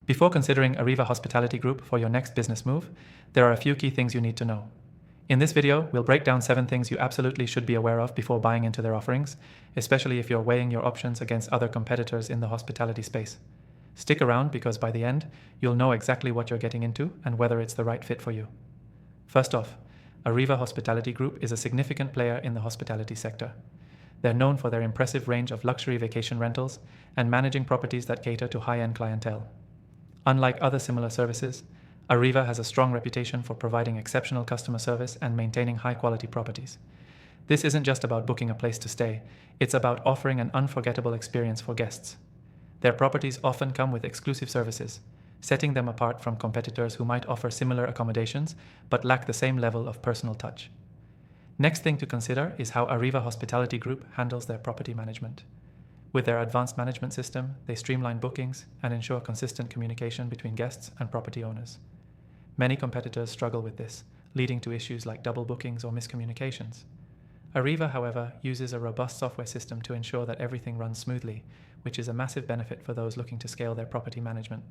Before considering Arriva Hospitality Group for your next business move, there are a few key things you need to know. In this video, we'll break down 7 things you absolutely should be aware of before buying into their offerings, especially if you're weighing your options against other competitors in the hospitality space. Stick around because by the end, you'll know exactly what you're getting into and whether it's the right fit for you. First off, Arriva Hospitality Group is a significant player in the hospitality sector. They're known for their impressive range of luxury vacation rentals and managing properties that cater to high-end clientele. Unlike other similar services, Arriva has a strong reputation for providing exceptional customer service and maintaining high-quality properties. This isn't just about booking a place to stay, it's about offering an unforgettable experience for guests. Their properties often come with exclusive services, setting them apart from competitors who might offer similar accommodations but lack the same level of personal touch. Next thing to consider is how Arriva Hospitality Group handles their property management. With their advanced management system, they streamline bookings and ensure consistent communication between guests and property owners. Many competitors struggle with this, leading to issues like double bookings or miscommunications. Arriva, however, uses a robust software system to ensure that everything runs smoothly, which is a massive benefit for those looking to scale their property management.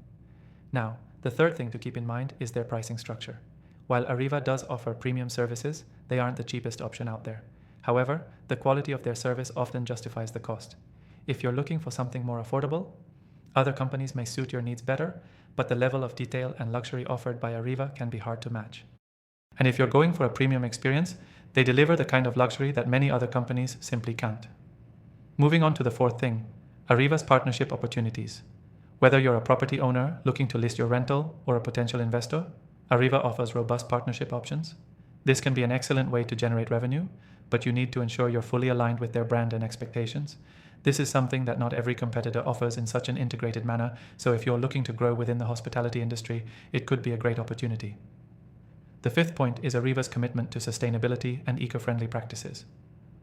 Now, the third thing to keep in mind is their pricing structure. While Arriva does offer premium services, they aren't the cheapest option out there. However, the quality of their service often justifies the cost. If you're looking for something more affordable, other companies may suit your needs better, but the level of detail and luxury offered by Arriva can be hard to match. And if you're going for a premium experience, they deliver the kind of luxury that many other companies simply can't. Moving on to the fourth thing, Arriva's partnership opportunities. Whether you're a property owner looking to list your rental or a potential investor, Arriva offers robust partnership options. This can be an excellent way to generate revenue, but you need to ensure you're fully aligned with their brand and expectations. This is something that not every competitor offers in such an integrated manner, so if you're looking to grow within the hospitality industry, it could be a great opportunity. The fifth point is Arriva's commitment to sustainability and eco-friendly practices.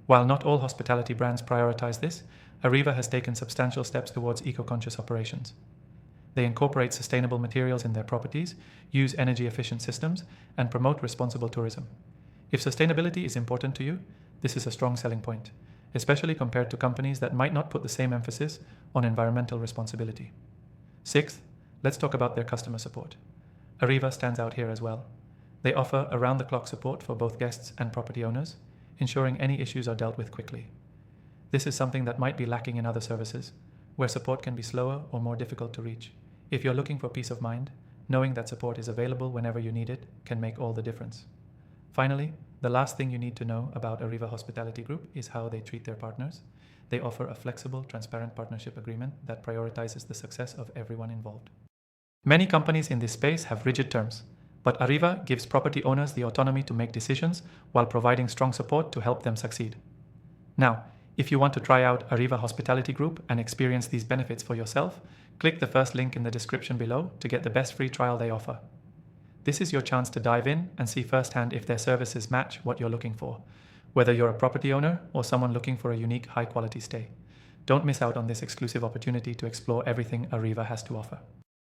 While not all hospitality brands prioritize this, Arriva has taken substantial steps towards eco-conscious operations. They incorporate sustainable materials in their properties, use energy-efficient systems, and promote responsible tourism. If sustainability is important to you, this is a strong selling point, especially compared to companies that might not put the same emphasis on environmental responsibility. Sixth, let's talk about their customer support. Arriva stands out here as well. They offer around-the-clock support for both guests and property owners, ensuring any issues are dealt with quickly. This is something that might be lacking in other services, where support can be slower or more difficult to reach. If you're looking for peace of mind, knowing that support is available whenever you need it can make all the difference. Finally, the last thing you need to know about Arriva Hospitality Group is how they treat their partners. They offer a flexible, transparent partnership agreement that prioritizes the success of everyone involved. Many companies in this space have rigid terms, but Arriva gives property owners the autonomy to make decisions while providing strong support to help them succeed. Now, if you want to try out Arriva Hospitality Group and experience these benefits for yourself, click the first link in the description below to get the best free trial they offer. This is your chance to dive in and see firsthand if their services match what you're looking for, whether you're a property owner or someone looking for a unique, high-quality stay. Don't miss out on this exclusive opportunity to explore everything Arriva has to offer.